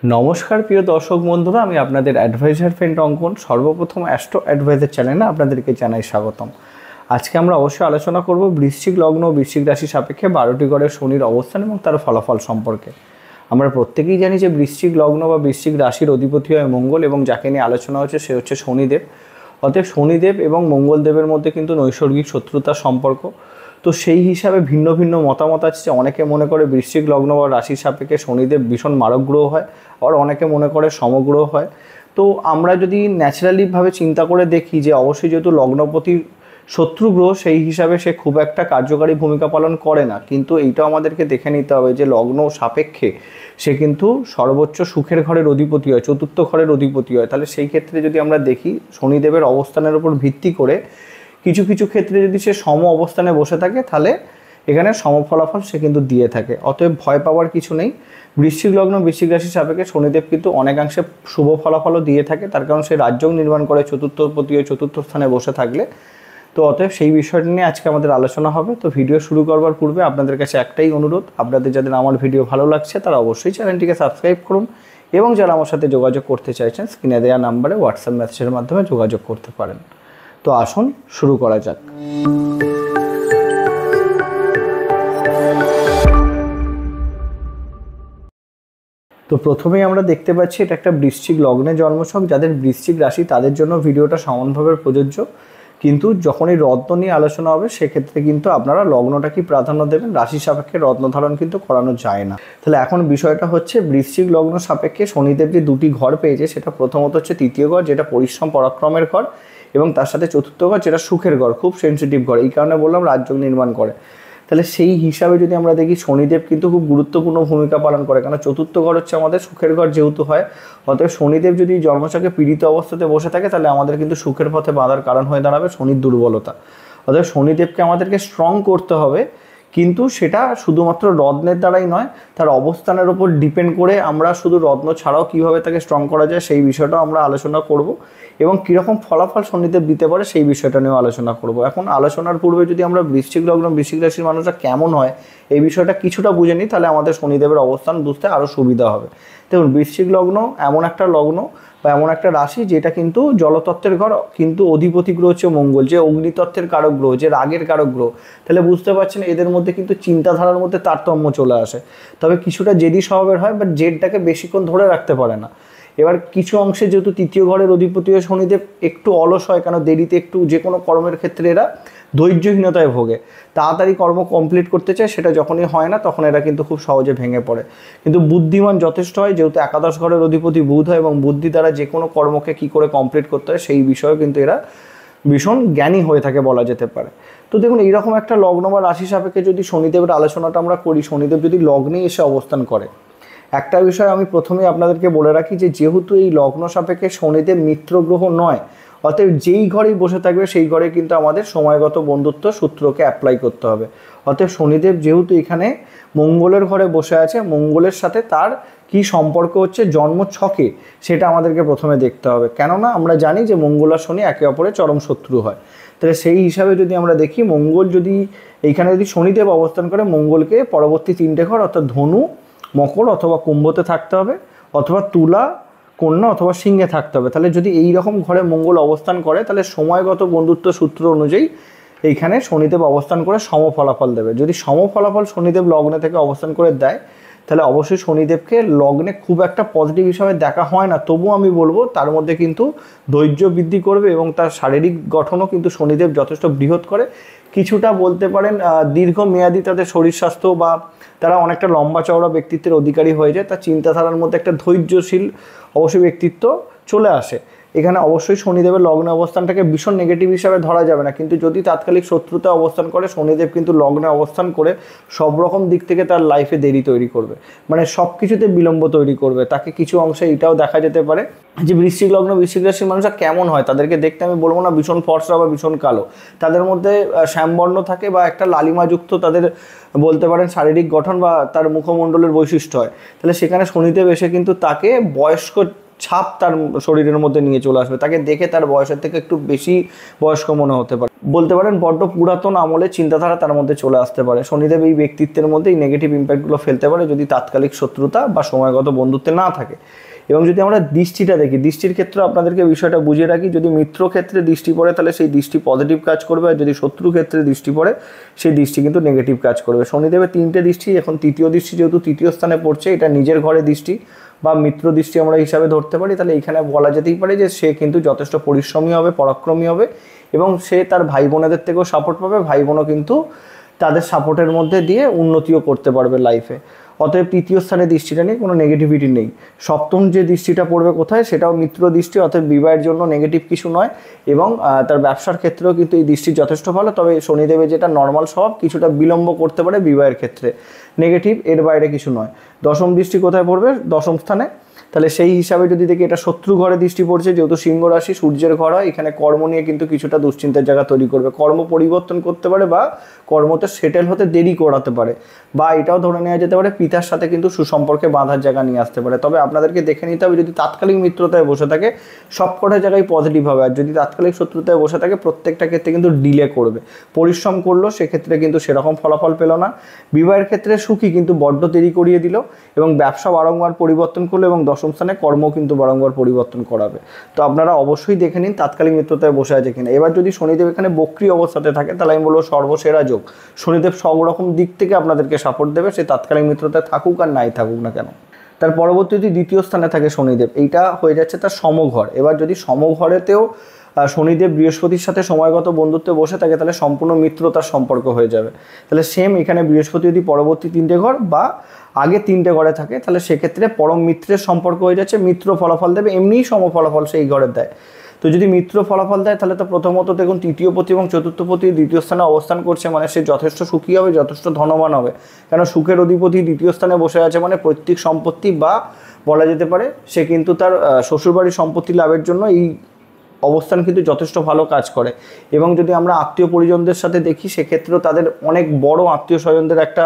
নমস্কার প্রিয় দর্শক বন্ধুরা, আমি আপনাদের অ্যাডভাইজার ফ্রেন্ড অঙ্কন। সর্বপ্রথম অ্যাস্ট্রো অ্যাডভাইজার চ্যানেলে আপনাদেরকে জানাই স্বাগতম। আজকে আমরা অবশ্যই আলোচনা করব বৃশ্চিক লগ্ন ও বৃশ্চিক রাশি সাপেক্ষে 12টি ঘরের শনির অবস্থান এবং তার ফলাফল সম্পর্কে। আমরা প্রত্যেকেই জানি যে বৃশ্চিক লগ্ন বা বৃশ্চিক রাশির অধিপতি হয় মঙ্গল, এবং যাকে নিয়ে আলোচনা হচ্ছে সে হচ্ছে শনিদেব। অতএব শনিদেব এবং মঙ্গলদেবের মধ্যে কিন্তু নৈসর্গিক শত্রুতার সম্পর্ক। তো সেই হিসাবে ভিন্ন ভিন্ন মতামত আছে যে অনেকে মনে করে বৃশ্চিক লগ্ন বা রাশির সাপেক্ষে শনিদেব ভীষণ মারক গ্রহ হয়, আর অনেকে মনে করে সমগ্রহ হয়। তো আমরা যদি ন্যাচারালিভাবে চিন্তা করে দেখি যে অবশ্যই যেহেতু লগ্নপতির শত্রু গ্রহ, সেই হিসাবে সে খুব একটা কার্যকারী ভূমিকা পালন করে না, কিন্তু এইটাও আমাদেরকে দেখে নিতে হবে যে লগ্ন সাপেক্ষে সে কিন্তু সর্বোচ্চ সুখের ঘরের অধিপতি হয়, চতুর্থ ঘরের অধিপতি হয়। তাহলে সেই ক্ষেত্রে যদি আমরা দেখি শনিদেবের অবস্থানের উপর ভিত্তি করে কিছু কিছু ক্ষেত্রে যদি সে সম অবস্থানে বসে থাকে, তাহলে এখানে সম ফলাফল সে কিন্তু দিয়ে থাকে। অতএব ভয় পাওয়ার কিছু নেই। বৃশ্চিক লগ্ন বৃশ্চিক রাশির সাপেক্ষে শনিদেব কিন্তু অনেকাংশে শুভ ফলাফলও দিয়ে থাকে, তার কারণ সে রাজ্যও নির্মাণ করে চতুর্থপতি হয়ে চতুর্থ স্থানে বসে থাকলে। তো অতএব সেই বিষয়টি নিয়ে আজকে আমাদের আলোচনা হবে। তো ভিডিও শুরু করবার পূর্বে আপনাদের কাছে একটাই অনুরোধ, আপনাদের যাদের আমার ভিডিও ভালো লাগছে তারা অবশ্যই চ্যানেলটিকে সাবস্ক্রাইব করুন, এবং যারা আমার সাথে যোগাযোগ করতে চাইছেন স্ক্রিনে দেওয়া নাম্বারে হোয়াটসঅ্যাপ মেসেজের মাধ্যমে যোগাযোগ করতে পারেন। তো আসুন শুরু করা যাক। তো প্রথমেই আমরা দেখতে পাচ্ছি এটা একটা বৃশ্চিক লগ্নে জন্মছক। যাদের বৃশ্চিক রাশি তাদের জন্য ভিডিওটা সমানভাবে প্রযোজ্য, কিন্তু যখন এই রত্ন নিয়ে আলোচনা হবে সেক্ষেত্রে কিন্তু আপনারা লগ্নটাকে প্রাধান্য দেবেন, রাশি সাপেক্ষে রত্ন ধারণ কিন্তু করানো যায় না। তাহলে এখন বিষয়টা হচ্ছে বৃশ্চিক লগ্ন সাপেক্ষে শনিদেব যে দুটি ঘর পেয়েছে, সেটা প্রথমত হচ্ছে তৃতীয় ঘর, যেটা পরিশ্রম পরাক্রমের ঘর, এবং তার সাথে চতুর্থ ঘর যেটা সুখের ঘর, খুব সেন্সিটিভ ঘর। এই কারণে বললাম রাজযোগ নির্মাণ করে। তাহলে সেই হিসাবে যদি আমরা দেখি শনিদেব কিন্তু খুব গুরুত্বপূর্ণ ভূমিকা পালন করে, কারণ চতুর্থ ঘর হচ্ছে আমাদের সুখের ঘর যেহেতু হয়। অতএব শনিদেব যদি জন্মছকে পীড়িত অবস্থাতে বসে থাকে, তাহলে আমাদের কিন্তু সুখের পথে বাঁধার কারণ হয়ে দাঁড়াবে শনির দুর্বলতা। অতএব শনিদেবকে আমাদেরকে স্ট্রং করতে হবে, কিন্তু সেটা শুধুমাত্র রত্নের দ্বারাই নয়, তার অবস্থানের উপর ডিপেন্ড করে আমরা শুধু রত্ন ছাড়াও কীভাবে তাকে স্ট্রং করা যায় সেই বিষয়টাও আমরা আলোচনা করব, এবং কীরকম ফলাফল শনিদেব দিতে পারে সেই বিষয়টা নিয়েও আলোচনা করব। এখন আলোচনার পূর্বে যদি আমরা বৃশ্চিক লগ্ন বৃশ্চিক রাশির মানুষরা কেমন হয় এই বিষয়টা কিছুটা বুঝে নিই, তাহলে আমাদের শনিদেবের অবস্থান বুঝতে আরও সুবিধা হবে। দেখুন, বৃশ্চিক লগ্ন এমন একটা লগ্ন বা এমন একটা রাশি যেটা কিন্তু জলতত্ত্বের ঘর, কিন্তু অধিপতি গ্রহ হচ্ছে মঙ্গল, যে অগ্নিতত্ত্বের কারক গ্রহ, যে রাগের কারক গ্রহ। তাহলে বুঝতে পারছেন এদের মধ্যে কিন্তু চিন্তাধারার মধ্যে তারতম্য চলে আসে। তবে কিছুটা জেদি স্বভাবের হয়, বাট জেদটাকে বেশিক্ষণ ধরে রাখতে পারে না। এবার কিছু অংশে যেহেতু তৃতীয় ঘরের অধিপতি হয়ে শনিদেব একটু অলস হয়, কেন দেরিতে একটু যে কোনো কর্মের ক্ষেত্রে এরা ধৈর্যহীনতায় ভোগে, তাড়াতাড়ি কর্ম কমপ্লিট করতে চায়, সেটা যখনই হয় না তখন এরা কিন্তু খুব সহজে ভেঙে পড়ে। কিন্তু বুদ্ধিমান যথেষ্ট হয়, যেহেতু একাদশ ঘরের অধিপতি বুধ হয়, এবং বুদ্ধি দ্বারা যে কোনো কর্মকে কী করে কমপ্লিট করতে হয় সেই বিষয়েও কিন্তু এরা ভীষণ জ্ঞানী হয়ে থাকে বলা যেতে পারে। তো দেখুন, এইরকম একটা লগ্ন বা রাশি সাপেক্ষে যদি শনিদেবের আলোচনাটা আমরা করি, শনিদেব যদি লগ্নে এসে অবস্থান করে, একটা বিষয় আমি প্রথমেই আপনাদেরকে বলে রাখি যে যেহেতু এই লগ্ন সাপেক্ষে শনিদেব মিত্র গ্রহ নয়, অতএব যেই ঘরেই বসে থাকবে সেই ঘরে কিন্তু আমাদের সময়গত বন্ধুত্ব সূত্রকে অ্যাপ্লাই করতে হবে। অতএব শনিদেব যেহেতু এখানে মঙ্গলের ঘরে বসে আছে, মঙ্গলের সাথে তার কি সম্পর্ক হচ্ছে জন্ম ছকে, সেটা আমাদেরকে প্রথমে দেখতে হবে। কেননা আমরা জানি যে মঙ্গল আর শনি একে অপরের চরম শত্রু হয়। তাহলে সেই হিসাবে যদি আমরা দেখি, মঙ্গল যদি এইখানে যদি শনিদেব অবস্থান করে, মঙ্গলকে পরবর্তী 3টে ঘর অর্থাৎ ধনু, মকর অথবা কুম্ভতে থাকতে হবে, অথবা তুলা, কন্যা অথবা সিংহে থাকতে হবে। তাহলে যদি এই রকম ঘরে মঙ্গল অবস্থান করে, তাহলে সময়গত বন্ধুত্ব সূত্র অনুযায়ী এইখানে শনিদেব অবস্থান করে সম ফলাফল দেবে। যদি সম ফলাফল শনিদেব লগ্নে থেকে অবস্থান করে দেয়, তাহলে অবশ্যই শনিদেবকে লগ্নে খুব একটা পজিটিভ হিসাবে দেখা হয় না। তবুও আমি বলবো তার মধ্যে কিন্তু ধৈর্য বৃদ্ধি করবে, এবং তার শারীরিক গঠনও কিন্তু শনিদেব যথেষ্ট বৃহৎ করে। কিছুটা বলতে পারেন দীর্ঘমেয়াদী তাদের শরীর স্বাস্থ্য, বা তারা অনেকটা লম্বা চওড়া ব্যক্তিত্বের অধিকারী হয়ে যায়। তার চিন্তাধারার মধ্যে একটা ধৈর্যশীল অবশ্যই ব্যক্তিত্ব চলে আসে। এখানে অবশ্যই শনিদেবের লগ্নে অবস্থানটাকে ভীষণ নেগেটিভ হিসাবে ধরা যাবে না, কিন্তু যদি তাৎকালিক শত্রুতা অবস্থান করে, শনিদেব কিন্তু লগ্নে অবস্থান করে সব রকম দিক থেকে তার লাইফে দেরি তৈরি করবে, মানে সব কিছুতে বিলম্ব তৈরি করবে। তাকে কিছু অংশে এটাও দেখা যেতে পারে যে বৃশ্চিক লগ্ন বৃশ্চিক রাশির মানুষরা কেমন হয়, তাদেরকে দেখতে আমি বলবো না ভীষণ ফর্সা বা ভীষণ কালো, তাদের মধ্যে শ্যামবর্ণ থাকে বা একটা লালিমাযুক্ত তাদের বলতে পারেন শারীরিক গঠন বা তার মুখমণ্ডলের বৈশিষ্ট্য হয়। তাহলে সেখানে শনিদেব এসে কিন্তু তাকে বয়স্ক ছাপ তার শরীরের মধ্যে নিয়ে চলে আসবে, তাকে দেখে তার বয়সের থেকে একটু বেশি বয়স্ক মনে হতে পারে, বলতে পারেন বড্ড পুরাতন আমলের চিন্তাধারা তার মধ্যে চলে আসতে পারে। শনিদেব এই ব্যক্তিত্বের মধ্যে এই নেগেটিভ ইম্প্যাক্টগুলো ফেলতে পারে যদি তাৎকালিক শত্রুতা বা সময়গত বন্ধুত্বে না থাকে। এবং যদি আমরা দৃষ্টিটা দেখি, দৃষ্টির ক্ষেত্রে আপনাদেরকে বিষয়টা বুঝিয়ে রাখি, যদি মিত্র ক্ষেত্রে দৃষ্টি পড়ে তাহলে সেই দৃষ্টি পজিটিভ কাজ করবে, আর যদি শত্রু ক্ষেত্রে দৃষ্টি পড়ে সেই দৃষ্টি কিন্তু নেগেটিভ কাজ করবে। শনিদেবের 3টে দৃষ্টি, এখন তৃতীয় দৃষ্টি যেহেতু তৃতীয় স্থানে পড়ছে, এটা নিজের ঘরে দৃষ্টি বা মিত্র দৃষ্টি আমরা হিসাবে ধরতে পারি। তাহলে এইখানে বলা যেতেই পারে যে সে কিন্তু যথেষ্ট পরিশ্রমী হবে, পরাক্রমী হবে এবং সে তার ভাই বোনেদের থেকেও সাপোর্ট পাবে, ভাই বোনও কিন্তু তাদের সাপোর্টের মধ্যে দিয়ে উন্নতিও করতে পারবে লাইফে। অতএব তৃতীয় স্থানে দৃষ্টিটা নেই, কোনো নেগেটিভিটি নেই। সপ্তম যে দৃষ্টিটা পড়বে কোথায়, সেটাও মিত্র দৃষ্টি, অতএব বিবাহের জন্য নেগেটিভ কিছু নয় এবং তার ব্যবসার ক্ষেত্রেও কিন্তু এই দৃষ্টি যথেষ্ট ভালো। তবে শনিদেবের যেটা নর্মাল স্বভাব, কিছুটা বিলম্ব করতে পারে বিবাহের ক্ষেত্রে, নেগেটিভ, এর বাইরে কিছু নয়। দশম দৃষ্টি কোথায় পড়বে, দশম স্থানে। তাহলে সেই হিসাবে যদি দেখি এটা শত্রু ঘরে দৃষ্টি পড়ছে, যেহেতু সিংহ রাশি সূর্যের ঘর হয়, এখানে কর্ম নিয়ে কিন্তু কিছুটা দুশ্চিন্তার জায়গা তৈরি করবে, কর্ম পরিবর্তন করতে পারে বা কর্মতে সেটেল হতে দেরি করাতে পারে, বা এটাও ধরে নেওয়া যেতে পারে পিতার সাথে কিন্তু সুসম্পর্কে বাঁধার জায়গা নিয়ে আসতে পারে। তবে আপনাদেরকে দেখে নিতে হবে, যদি তাৎকালিক মিত্রতায় বসে থাকে সবকটা জায়গায় পজিটিভ হবে, আর যদি তাৎকালিক শত্রুতায় বসে থাকে প্রত্যেকটা ক্ষেত্রে কিন্তু ডিলে করবে, পরিশ্রম করলো সেক্ষেত্রে কিন্তু সেরকম ফলাফল পেল না। বিবাহের ক্ষেত্রে সুখী কিন্তু বড্ড দেরি করিয়ে দিল এবং ব্যবসা বারংবার পরিবর্তন করলো এবং দশম স্থানে কর্ম কিন্তু বারংবার পরিবর্তন করাবে। তো আপনারা অবশ্যই দেখে নিন তাৎকালিক মিত্রতায় বসে আছে কিনা। এবার যদি শনিদেব এখানে বক্রী অবস্থাতে থাকে তাহলে আমি বলবো সর্বসেরা যোগ, শনিদেব সব রকম দিক থেকে আপনাদেরকে সাপোর্ট দেবে, সে তাৎকালিক মিত্রতায় থাকুক আর নাই থাকুক না কেন। তার পরবর্তী যদি দ্বিতীয় স্থানে থাকে শনিদেব, এইটা হয়ে যাচ্ছে তার সমঘর। এবার যদি সমঘরেতেও শনিদেব বৃহস্পতির সাথে সময়গত বন্ধুত্বে বসে থাকে তাহলে সম্পূর্ণ মিত্রতার সম্পর্ক হয়ে যাবে। তাহলে সেম এখানে বৃহস্পতি যদি পরবর্তী 3টে ঘর বা আগে 3টে ঘরে থাকে তাহলে সেক্ষেত্রে পরম মিত্রের সম্পর্ক হয়ে যাচ্ছে, মিত্র ফলাফল দেবে, এমনিই সম ফলাফল সেই ঘরের দেয়। তো যদি মিত্র ফলাফল দেয় তাহলে তো প্রথমত দেখুন তৃতীয়পতি এবং চতুর্থপতি দ্বিতীয় স্থানে অবস্থান করছে, মানে সে যথেষ্ট সুখী হবে, যথেষ্ট ধনবান হবে, কেন সুখের অধিপতি দ্বিতীয় স্থানে বসে আছে, মানে পৈতৃক সম্পত্তি বা বলা যেতে পারে সে কিন্তু তার শ্বশুরবাড়ির সম্পত্তি লাভের জন্য এই অবস্থান কিন্তু যথেষ্ট ভালো কাজ করে। এবং যদি আমরা আত্মীয় পরিজনদের সাথে দেখি সেক্ষেত্রেও তাদের অনেক বড় আত্মীয় স্বজনদের একটা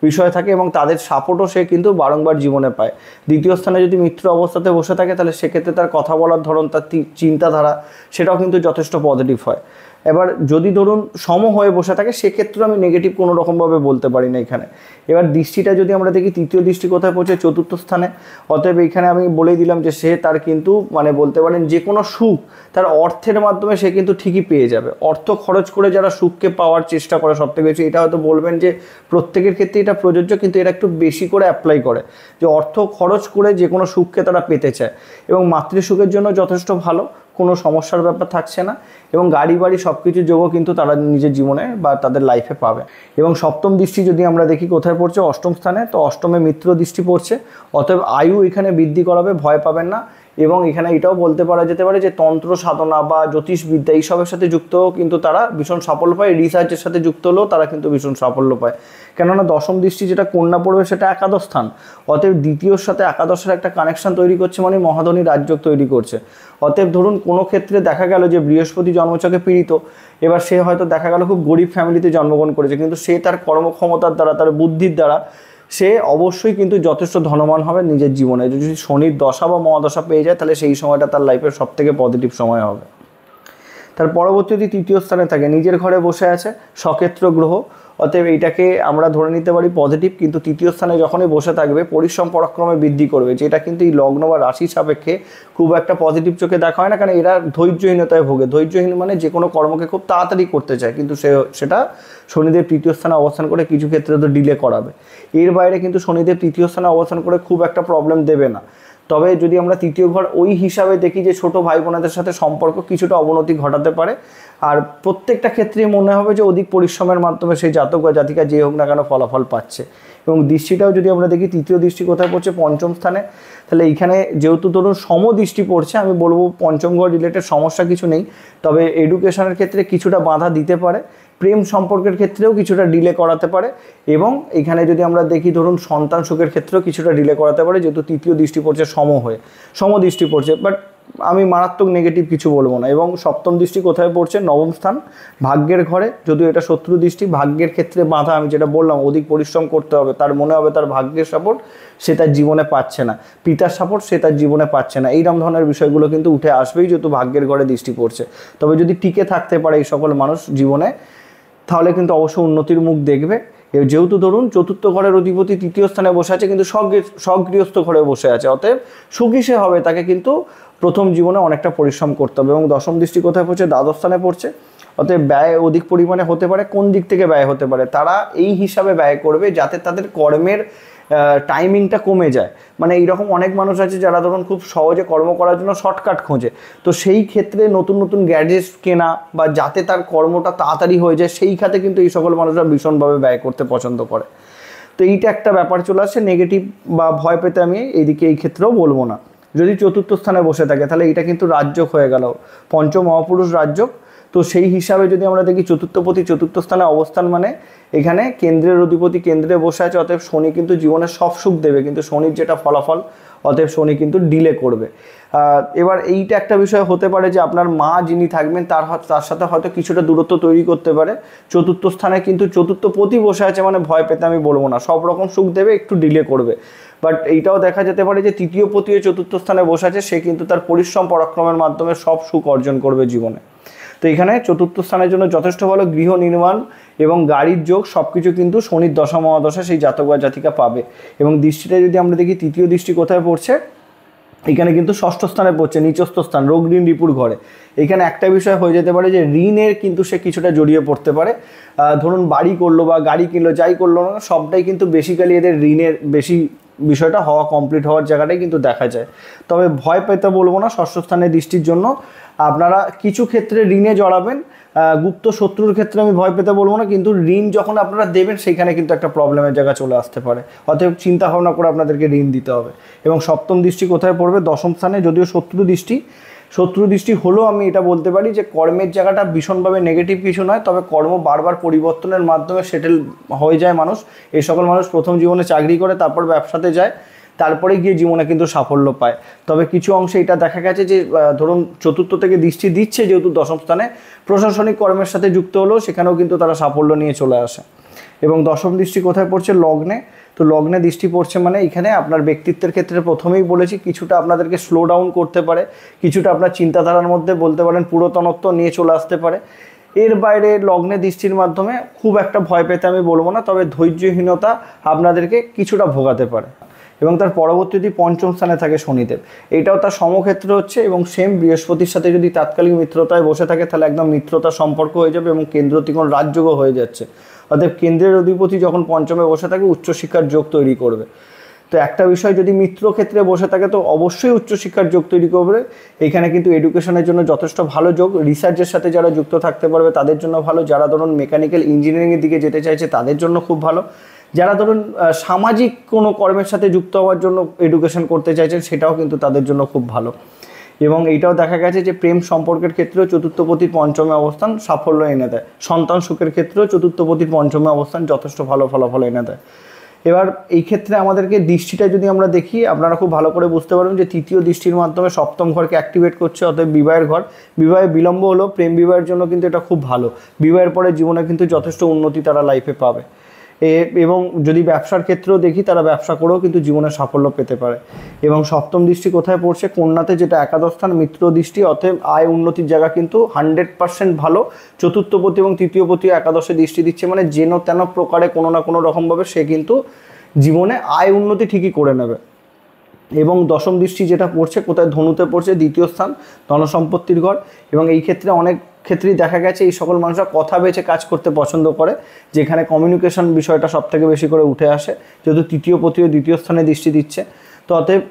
বিষয় থাকে এবং তাদের সাপোর্টও সে কিন্তু বারংবার জীবনে পায়। দ্বিতীয় স্থানে যদি মিত্র অবস্থাতে বসে থাকে তাহলে সেক্ষেত্রে তার কথা বলার ধরন, তার চিন্তাধারা সেটাও কিন্তু যথেষ্ট পজিটিভ হয়। এবার যদি ধরুন সম হয়ে বসে থাকে সেক্ষেত্রে আমি নেগেটিভ কোনো রকমভাবে বলতে পারি না এখানে। এবার দৃষ্টিটা যদি আমরা দেখি, তৃতীয় দৃষ্টি কোথায় পড়ছে, চতুর্থ স্থানে। অতএব এখানে আমি বলেই দিলাম যে সে তার কিন্তু মানে বলতে পারেন যে কোনো সুখ তার অর্থের মাধ্যমে সে কিন্তু ঠিকই পেয়ে যাবে। অর্থ খরচ করে যারা সুখকে পাওয়ার চেষ্টা করে সবথেকে বেশি, এটা হয়তো বলবেন যে প্রত্যেকের ক্ষেত্রে এটা প্রযোজ্য, কিন্তু এটা একটু বেশি করে অ্যাপ্লাই করে যে অর্থ খরচ করে যে কোনো সুখকে তারা পেতে চায় এবং মাতৃসুখের জন্য যথেষ্ট ভালো, কোনো সমস্যার ব্যাপার থাকছে না এবং গাড়ি বাড়ি সব কিছু যোগও কিন্তু তারা নিজের জীবনে বা তাদের লাইফে পাবে। এবং সপ্তম দৃষ্টি যদি আমরা দেখি কোথায় পড়ছে, অষ্টম স্থানে। তো অষ্টমে মিত্র দৃষ্টি পড়ছে, অতএব আয়ু এখানে বৃদ্ধি করাবে, ভয় পাবেন না। এবং এখানে এটাও বলতে পারা যেতে পারে যে তন্ত্র সাধনা বা জ্যোতিষবিদ্যা এইসবের সাথে যুক্ত কিন্তু তারা ভীষণ সাফল্য পায়, রিসার্চের সাথে যুক্ত হলেও তারা কিন্তু ভীষণ সাফল্য পায়। কেননা দশম দৃষ্টি যেটা কন্যা পড়বে সেটা একাদশ স্থান, অতএব দ্বিতীয়র সাথে একাদশের একটা কানেকশন তৈরি করছে, মানে মহাধনী রাজযোগ তৈরি করছে। অতএব ধরুন কোনো ক্ষেত্রে দেখা গেল যে বৃহস্পতি জন্মছকে পীড়িত, এবার সে হয়তো দেখা গেল খুব গরিব ফ্যামিলিতে জন্মগ্রহণ করেছে, কিন্তু সে তার কর্মক্ষমতার দ্বারা, তার বুদ্ধির দ্বারা সে অবশ্যই কিন্তু যথেষ্ট ধনবান হবে নিজের জীবনে। যদি শনির দশা বা মহাদশা পেয়ে যায় তাহলে সেই সময়টা তার লাইফের সবথেকে পজিটিভ সময় হবে। তার পরবর্তী যদি তৃতীয় স্থানে থাকে, নিজের ঘরে বসে আছে, সক্ষেত্র গ্রহ, অতএব এইটাকে আমরা ধরে নিতে পারি পজিটিভ। কিন্তু তৃতীয় স্থানে যখনই বসে থাকবে পরিশ্রম পরাক্রমে বৃদ্ধি করবে, যেটা কিন্তু এই লগ্ন বা রাশি সাপেক্ষে খুব একটা পজিটিভ চোখে দেখা হয় না, কারণ এরা ধৈর্যহীনতায় ভোগে। ধৈর্যহীন মানে যে কোনো কর্মকে খুব তাড়াতাড়ি করতে চায়, কিন্তু সেটা শনিদেব তৃতীয় স্থানে অবস্থান করে কিছু ক্ষেত্রে তো ডিলে করাবে। এর বাইরে কিন্তু শনিদেব তৃতীয় স্থানে অবস্থান করে খুব একটা প্রবলেম দেবে না। তবে যদি আমরা তৃতীয় ঘর ওই হিসাবে দেখি যে ছোট ভাই বোনেদের সাথে সম্পর্ক কিছুটা অবনতি ঘটাতে পারে, আর প্রত্যেকটা ক্ষেত্রেই মনে হবে যে অধিক পরিশ্রমের মাধ্যমে সেই জাতক বা জাতিকা যে হোক না কেন ফলাফল পাচ্ছে। এবং দৃষ্টিটাও যদি আমরা দেখি, তৃতীয় দৃষ্টি কোথায় পড়ছে, পঞ্চম স্থানে। তাহলে এইখানে যেহেতু ধরুন সমদৃষ্টি পড়ছে, আমি বলবো পঞ্চম ঘর রিলেটেড সমস্যা কিছু নেই, তবে এডুকেশনের ক্ষেত্রে কিছুটা বাধা দিতে পারে, প্রেম সম্পর্কের ক্ষেত্রেও কিছুটা ডিলে করাতে পারে, এবং এখানে যদি আমরা দেখি ধরুন সন্তান সুখের ক্ষেত্রেও কিছুটা ডিলে করাতে পারে, যেহেতু তৃতীয় দৃষ্টি পড়ছে সমদৃষ্টি পড়ছে। বাট আমি মারাত্মক নেগেটিভ কিছু বলবো না। এবং সপ্তম দৃষ্টি কোথায় পড়ছে? নবম স্থান, ভাগ্যের ঘরে। যদিও এটা শত্রু দৃষ্টি, ভাগ্যের ক্ষেত্রে বাধা। আমি যেটা বললাম, অধিক পরিশ্রম করতে হবে, তার মনে হবে তার ভাগ্যের সাপোর্ট সে তার জীবনে পাচ্ছে না, পিতার সাপোর্ট সে তার জীবনে পাচ্ছে না, এইরকম ধরনের বিষয়গুলো কিন্তু উঠে আসবেই যেহেতু ভাগ্যের ঘরে দৃষ্টি পড়ছে। তবে যদি টিকে থাকতে পারে এই সকল মানুষ জীবনে, তাহলে কিন্তু অবশ্যই উন্নতির মুখ দেখবে। যেহেতু ধরুন চতুর্থ ঘরের অধিপতি তৃতীয় স্থানে বসে আছে, কিন্তু স্বগৃহস্থ ঘরে বসে আছে, অতএব সুখী সে হবে, তাকে কিন্তু প্রথম জীবনে অনেকটা পরিশ্রম করতে হবে। এবং দশম দৃষ্টি কোথায় পড়ছে? দ্বাদশ স্থানে পড়ছে, অতএব ব্যয় অধিক পরিমাণে হতে পারে। কোন দিক থেকে ব্যয় হতে পারে? তারা এই হিসাবে ব্যয় করবে যাতে তাদের কর্মের টাইমিংটা কমে যায়। মানে এইরকম অনেক মানুষ আছে যারা ধরুন খুব সহজে কর্ম করার জন্য শর্টকাট খোঁজে, তো সেই ক্ষেত্রে নতুন নতুন গ্যাজেটস কেনা বা যাতে তার কর্মটা তাড়াতাড়ি হয়ে যায়, সেই খাতে কিন্তু এই সকল মানুষরা ভীষণভাবে ব্যয় করতে পছন্দ করে। তো এইটা একটা ব্যাপার চলে আসছে। নেগেটিভ বা ভয় পেতে আমি এইদিকে এই ক্ষেত্রেও বলবো না। যদি চতুর্থ স্থানে বসে থাকে তাহলে এটা কিন্তু রাজযোগ হয়ে গেল, পঞ্চম মহাপুরুষ রাজযোগ। তো সেই হিসাবে যদি আমরা দেখি চতুর্থপতি চতুর্থ স্থানে অবস্থান, মানে এখানে কেন্দ্রের অধিপতি কেন্দ্রে বসে আছে, অতএব শনি কিন্তু জীবনে সব সুখ দেবে, কিন্তু শনির যেটা ফলাফল, অতএব শনি কিন্তু ডিলে করবে। এবার এইটা একটা বিষয় হতে পারে যে আপনার মা যিনি থাকবেন তার সাথে হয়তো কিছুটা দূরত্ব তৈরি করতে পারে। চতুর্থ স্থানে কিন্তু চতুর্থপতি বসে আছে, মানে ভয় পেতে আমি বলবো না, সব রকম সুখ দেবে, একটু ডিলে করবে। বাট এইটাও দেখা যেতে পারে যে তৃতীয় পতিও চতুর্থ স্থানে বসে আছে, সে কিন্তু তার পরিশ্রম পরাক্রমের মাধ্যমে সব সুখ অর্জন করবে জীবনে। তো এখানে চতুর্থ স্থানের জন্য যথেষ্ট ভালো। গৃহ নির্মাণ এবং গাড়ির যোগ সব কিছু কিন্তু শনির দশা মহাদশা সেই জাতক বা জাতিকা পাবে। এবং দৃষ্টিটা যদি আমরা দেখি, তৃতীয় দৃষ্টি কোথায় পড়ছে? এখানে কিন্তু ষষ্ঠ স্থানে পড়ছে, নিচস্থ স্থান, রোগ ঋণ রিপুর ঘরে। এখানে একটা বিষয় হয়ে যেতে পারে যে ঋণের কিন্তু সে কিছুটা জড়িয়ে পড়তে পারে। ধরুন বাড়ি করলো বা গাড়ি কিনলো, যাই করলো না, সবটাই কিন্তু বেসিক্যালি এদের ঋণের বেশি বিষয়টা হওয়া, কমপ্লিট হওয়ার জায়গাটাই কিন্তু দেখা যায়। তবে ভয় পেতে বলবো না, ষষ্ঠ স্থানের দৃষ্টির জন্য আপনারা কিছু ক্ষেত্রে ঋণে জড়াবেন। গুপ্ত শত্রুর ক্ষেত্রে আমি ভয় পেতে বলবো না, কিন্তু ঋণ যখন আপনারা দেবেন সেখানে কিন্তু একটা প্রবলেমের জায়গা চলে আসতে পারে, অতএব চিন্তা ভাবনা করে আপনাদেরকে ঋণ দিতে হবে। এবং সপ্তম দৃষ্টি কোথায় পড়বে? দশম স্থানে। যদিও শত্রু দৃষ্টি হলেও আমি এটা বলতে পারি যে কর্মের জায়গাটা ভীষণভাবে নেগেটিভ কিছু নয়, তবে কর্ম বারবার পরিবর্তনের মাধ্যমে সেটেল হয়ে যায় মানুষ। এই সকল মানুষ প্রথম জীবনে চাকরি করে, তারপর ব্যবসাতে যায়, তারপরে গিয়ে জীবনে কিন্তু সাফল্য পায়। তবে কিছু অংশে এটা দেখা গেছে যে ধরুন চতুর্থ থেকে দৃষ্টি দিচ্ছে যেহেতু দশম স্থানে, প্রশাসনিক কর্মের সাথে যুক্ত হলেও সেখানেও কিন্তু তারা সাফল্য নিয়ে চলে আসে। এবং দশম দৃষ্টি কোথায় পড়ছে? লগ্নে। তো লগ্নে দৃষ্টি পড়ছে মানে এখানে আপনার ব্যক্তিত্বের ক্ষেত্রে প্রথমেই বলেছি কিছুটা আপনাদেরকে স্লো ডাউন করতে পারে, কিছুটা আপনার চিন্তাধারার মধ্যে বলতে পারেন পুরাতনত্ব নিয়ে চলে আসতে পারে। এর বাইরে লগ্নে দৃষ্টির মাধ্যমে খুব একটা ভয় পেতে আমি বলবো না, তবে ধৈর্যহীনতা আপনাদেরকে কিছুটা ভোগাতে পারে। এবং তার পরবর্তীতে পঞ্চম স্থানে থাকে শনিদেব, এটাও তার সমক্ষেত্র হচ্ছে। এবং সেম বৃহস্পতির সাথে যদি তাৎকালিক মিত্রতায় বসে থাকে তাহলে একদম মিত্রতার সম্পর্ক হয়ে যাবে এবং কেন্দ্র ত্রিকোণ রাজযোগও হয়ে যাচ্ছে। অর্থাৎ কেন্দ্রের অধিপতি যখন পঞ্চমে বসে থাকে উচ্চশিক্ষার যোগ তৈরি করবে। তো একটা বিষয়, যদি মিত্র ক্ষেত্রে বসে থাকে তো অবশ্যই উচ্চশিক্ষার যোগ তৈরি করবে। এখানে কিন্তু এডুকেশনের জন্য যথেষ্ট ভালো যোগ, রিসার্চের সাথে যারা যুক্ত থাকতে পারবে তাদের জন্য ভালো, যারা ধরুন মেকানিক্যাল ইঞ্জিনিয়ারিংয়ের দিকে যেতে চাইছে তাদের জন্য খুব ভালো, যারা ধরুন সামাজিক কোনো কর্মের সাথে যুক্ত হওয়ার জন্য এডুকেশন করতে চাইছেন সেটাও কিন্তু তাদের জন্য খুব ভালো। এবং এইটাও দেখা গেছে যে প্রেম সম্পর্কের ক্ষেত্রেও চতুর্থপতির পঞ্চমে অবস্থান সাফল্য এনে দেয়, সন্তান সুখের ক্ষেত্রেও চতুর্থপতির পঞ্চমে অবস্থান যথেষ্ট ভালো ফলাফল এনে দেয়। এবার এই ক্ষেত্রে আমাদেরকে দৃষ্টিটা যদি আমরা দেখি, আপনারা খুব ভালো করে বুঝতে পারবেন যে তৃতীয় দৃষ্টির মাধ্যমে সপ্তম ঘরকে অ্যাক্টিভেট করছে, অতএব বিবাহের ঘর। বিবাহে বিলম্ব হলো, প্রেম বিবাহের জন্য কিন্তু এটা খুব ভালো। বিবাহের পরে জীবনে কিন্তু যথেষ্ট উন্নতি তারা লাইফে পাবে। এবং যদি ব্যবসার ক্ষেত্রেও দেখি, তারা ব্যবসা করেও কিন্তু জীবনে সাফল্য পেতে পারে। এবং সপ্তম দৃষ্টি কোথায় পড়ছে? কন্যাতে, যেটা একাদশ স্থান, মিত্র দৃষ্টি, অতএব আয় উন্নতির জায়গা কিন্তু 100% ভালো। চতুর্থপতি এবং তৃতীয়পতি একাদশে দৃষ্টি দিচ্ছে, মানে যেন তেন প্রকারে কোনো না কোনো রকমভাবে সে কিন্তু জীবনে আয় উন্নতি ঠিকই করে নেবে। এবং দশম দৃষ্টি যেটা পড়ছে কোথায়? ধনুতে পড়ছে, দ্বিতীয় স্থান, ধনসম্পত্তির ঘর। এবং এই ক্ষেত্রে অনেক ক্ষেত্রেই দেখা গেছে এই সকল মানুষরা কথা বেছে কাজ করতে পছন্দ করে, যেখানে কমিউনিকেশন বিষয়টা সব থেকে বেশি করে উঠে আসে, যেহেতু তৃতীয় পতিও দ্বিতীয় স্থানে দৃষ্টি দিচ্ছে। তো অতএব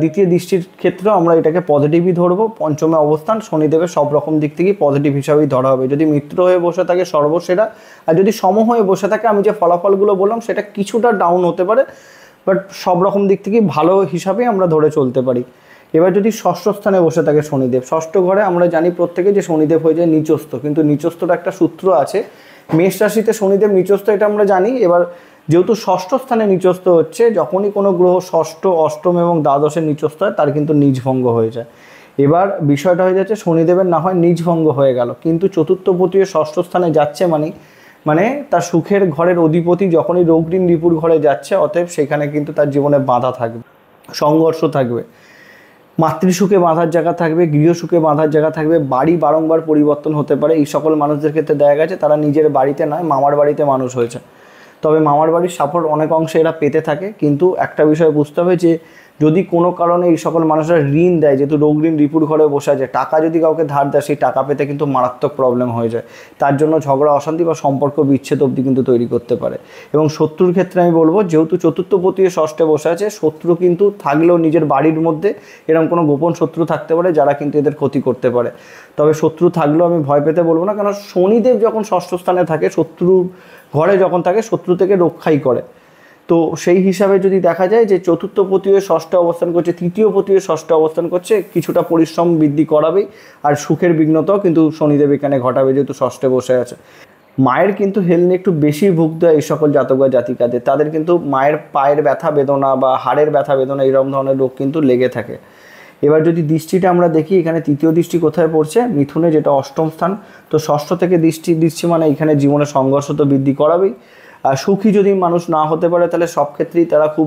দ্বিতীয় দৃষ্টির ক্ষেত্রেও আমরা এটাকে পজিটিভই ধরবো। পঞ্চমে অবস্থান শনিদেবের সব রকম দিক থেকেই পজিটিভ হিসাবেই ধরা হবে। যদি মিত্র হয়ে বসে থাকে সর্বসেরা, আর যদি সম হয়ে বসে থাকে আমি যে ফলাফলগুলো বললাম সেটা কিছুটা ডাউন হতে পারে, বাট সব রকম দিক থেকেই ভালো হিসাবেই আমরা ধরে চলতে পারি। এবার যদি ষষ্ঠ স্থানে বসে থাকে শনিদেব, ষষ্ঠ ঘরে আমরা জানি প্রত্যেকে যে শনিদেব হয়ে যায় নিচস্থ, কিন্তু নিচস্থর একটা সূত্র আছে, মেষ রাশিতে শনিদেব নিচস্থ এটা আমরা জানি। এবার যেহেতু ষষ্ঠ স্থানে নিচস্থ হচ্ছে, যখনই কোনো গ্রহ ষষ্ঠ, অষ্টম এবং দ্বাদশে নিচস্থ হয় তার কিন্তু নিজভঙ্গ হয়ে যায়। এবার বিষয়টা হয়ে যাচ্ছে শনিদেবের না হয় নিজভঙ্গ হয়ে গেল, কিন্তু চতুর্থপতিও ষষ্ঠ স্থানে যাচ্ছে মানে তার সুখের ঘরের অধিপতি যখনই রোগঋণ রিপুর ঘরে যাচ্ছে, অতএব সেখানে কিন্তু তার জীবনে বাধা থাকবে, সংঘর্ষ থাকবে, মাতৃসুখে বাঁধার জায়গা থাকবে, গৃহসুখে বাঁধার জায়গা থাকবে, বাড়ি বারংবার পরিবর্তন হতে পারে। এই সকল মানুষদের ক্ষেত্রে দেখা গেছে তারা নিজের বাড়িতে নয় মামার বাড়িতে মানুষ হয়েছে, তবে মামার বাড়ির সাপোর্ট অনেক অংশে এরা পেতে থাকে। কিন্তু একটা বিষয় বুঝতে হবে যে যদি কোনো কারণে এই সকল মানুষরা ঋণ দেয়, যেহেতু রোগ ঋণ রিপুর ঘরে বসে আছে, টাকা যদি কাউকে ধার দেয় সেই টাকা পেতে কিন্তু মারাত্মক প্রবলেম হয়ে যায়, তার জন্য ঝগড়া অশান্তি বা সম্পর্ক বিচ্ছেদ অবধি কিন্তু তৈরি করতে পারে। এবং শত্রুর ক্ষেত্রে আমি বলবো, যেহেতু চতুর্থপতি ষষ্ঠে বসে আছে, শত্রু কিন্তু থাকলেও নিজের বাড়ির মধ্যে এরকম কোনো গোপন শত্রু থাকতে পারে যারা কিন্তু এদের ক্ষতি করতে পারে। তবে শত্রু থাকলেও আমি ভয় পেতে বলবো না, কারণ শনিদেব যখন ষষ্ঠ স্থানে থাকে, শত্রু ঘরে যখন থাকে শত্রু থেকে রক্ষাই করে। তো সেই হিসাবে যদি দেখা যায় যে চতুর্থপতি হয়ে ষষ্ঠে অবস্থান করছে, তৃতীয়পতি হয়ে ষষ্ঠে অবস্থান করছে, কিছুটা পরিশ্রম বৃদ্ধি করাবেই, আর সুখের বিঘ্নতাও কিন্তু শনিদেব এখানে ঘটাবে যেহেতু ষষ্ঠে বসে আছে। মায়ের কিন্তু হেলথ নিয়ে একটু বেশি ভুগতে হয় এই সকল জাতক বা জাতিকাদের, তাদের কিন্তু মায়ের পায়ের ব্যথা বেদনা বা হাড়ের ব্যথা বেদনা এইরকম ধরনের রোগ কিন্তু লেগে থাকে। এবার যদি দৃষ্টিটা আমরা দেখি, এখানে তৃতীয় দৃষ্টি কোথায় পড়ছে, মিথুনে, যেটা অষ্টম স্থান। তো ষষ্ঠ থেকে দৃষ্টি দিচ্ছি মানে এখানে জীবনে সংঘর্ষ তো বৃদ্ধি করাবেই। আর সুখী যদি মানুষ না হতে পারে তাহলে সব ক্ষেত্রেই তারা খুব,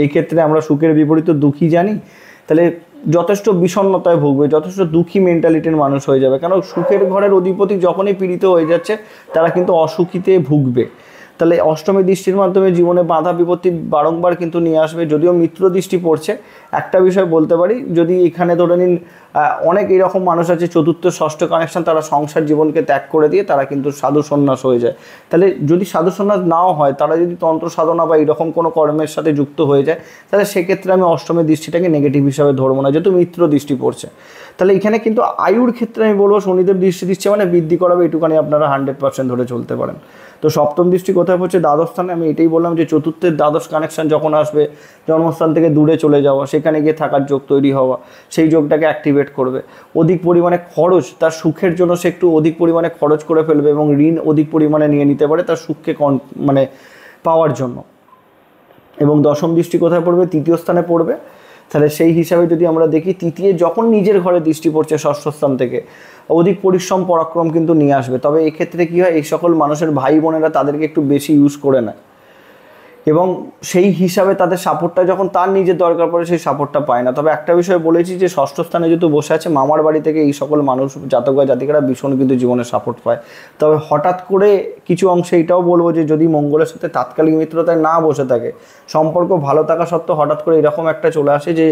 এই ক্ষেত্রে আমরা সুখের বিপরীত দুঃখী জানি, তাহলে যথেষ্ট বিষণ্ণতায় ভুগবে, যথেষ্ট দুঃখী মেন্টালিটির মানুষ হয়ে যাবে। কারণ সুখের ঘরের অধিপতি যখনই পীড়িত হয়ে যাচ্ছে তারা কিন্তু অসুখীতে ভুগবে। তাহলে অষ্টমী দৃষ্টির মাধ্যমে জীবনে বাধা বিপত্তি বারংবার কিন্তু নিয়ে আসবে। যদিও মিত্র দৃষ্টি পড়ছে, একটা বিষয় বলতে পারি, যদি এখানে ধরে নিন অনেক এরকম মানুষ আছে চতুর্থ ষষ্ঠ কানেকশন, তারা সংসার জীবনকে ত্যাগ করে দিয়ে তারা কিন্তু সাধু সন্ন্যাস হয়ে যায়। তাহলে যদি সাধু সন্ন্যাস নাও হয়, তারা যদি তন্ত্র সাধনা বা এরকম কোনো কর্মের সাথে যুক্ত হয়ে যায়, তাহলে সেক্ষেত্রে আমি অষ্টমের দৃষ্টিটাকে নেগেটিভ হিসাবে ধরবো না, যেহেতু মিত্র দৃষ্টি পড়ছে। তাহলে এখানে কিন্তু আয়ুর ক্ষেত্রে আমি বলবো শনিদেব দৃষ্টি দিচ্ছে মানে বৃদ্ধি করাবে, এটুখানি আপনারা 100% ধরে চলতে পারেন। তো সপ্তম দৃষ্টি কোথায় পড়ছে, দ্বাদশ স্থানে। আমি এটাই বললাম যে চতুর্থের দ্বাদশ কানেকশন যখন আসবে, জন্মস্থান থেকে দূরে চলে যাওয়া, সেখানে গিয়ে থাকার যোগ তৈরি হওয়া, সেই যোগটাকে অ্যাক্টিভেট করবে। অধিক পরিমাণে খরচ, তার সুখের জন্য সে একটু অধিক পরিমাণে খরচ করে ফেলবে এবং ঋণ অধিক পরিমাণে নিয়ে নিতে পারে তার সুখকে মানে পাওয়ার জন্য। এবং দশম দৃষ্টি কোথায় পড়বে, তৃতীয় স্থানে পড়বে। তাহলে সেই হিসাবে যদি আমরা দেখি, তৃতীয় যখন নিজের ঘরে দৃষ্টি পড়ছে ষষ্ঠ স্থান থেকে, অধিক পরিশ্রম পরাক্রম কিন্তু নিয়ে আসবে। তবে এক্ষেত্রে কী হয়, এই সকল মানুষের ভাই বোনেরা তাদেরকে একটু বেশি ইউজ করে নেয় এবং সেই হিসাবে তাদের সাপোর্টটা যখন তার নিজের দরকার পড়ে সেই সাপোর্টটা পায় না। তবে একটা বিষয় বলেছি যে ষষ্ঠ স্থানে যেহেতু বসে আছে, মামার বাড়ি থেকে এই সকল মানুষ জাতক বা জাতিকারা ভীষণ কিন্তু জীবনে সাপোর্ট পায়। তবে হঠাৎ করে কিছু অংশে এটাও বলবো যে যদি মঙ্গলের সাথে তাৎকালিক মিত্রতায় না বসে থাকে, সম্পর্ক ভালো থাকা সত্ত্বেও হঠাৎ করে এরকম একটা চলে আসে যে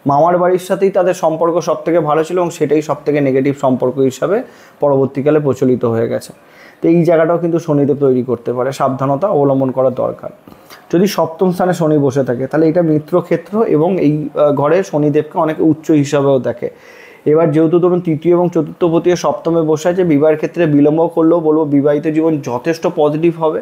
মামার বাড়ির সাথেই তাদের সম্পর্ক সব থেকে ভালো ছিল এবং সেটাই সব থেকে নেগেটিভ সম্পর্ক হিসাবে পরবর্তীকালে প্রচলিত হয়ে গেছে। তো এই জায়গাটাও কিন্তু শনিদেব তৈরি করতে পারে, সাবধানতা অবলম্বন করা দরকার। যদি সপ্তম স্থানে শনি বসে থাকে তাহলে এটা মিত্রক্ষেত্র এবং এই ঘরে শনিদেবকে অনেকে উচ্চ হিসাবেও দেখে। এবার যেহেতু ধরুন তৃতীয় এবং চতুর্থপতি সপ্তমে বসে আছে, বিবাহের ক্ষেত্রে বিলম্ব করলেও বলবো বিবাহিত জীবন যথেষ্ট পজিটিভ হবে।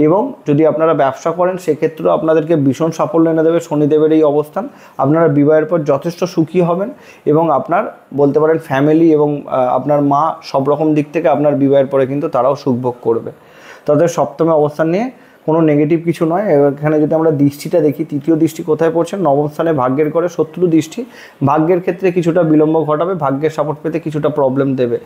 এবং যদি আপনারা ব্যবসা করেন সেক্ষেত্রেও আপনাদেরকে ভীষণ সাফল্য এনে দেবে শনিদেবের এই অবস্থান। আপনারা বিবাহের পর যথেষ্ট সুখী হবেন এবং আপনার বলতে পারেন ফ্যামিলি এবং আপনার মা সব রকম দিক থেকে আপনার বিবাহের পরে কিন্তু তারাও সুখভোগ করবে। তাদের সপ্তমে অবস্থান নিয়ে কোনো নেগেটিভ কিছু নয়। এখানে যদি আমরা দৃষ্টিটা দেখি, তৃতীয় দৃষ্টি কোথায় পড়ছে, নবম স্থানে ভাগ্যের করে শত্রু দৃষ্টি। ভাগ্যের ক্ষেত্রে কিছুটা বিলম্ব ঘটাবে, ভাগ্যের সাপোর্ট পেতে কিছুটা প্রবলেম দেবে।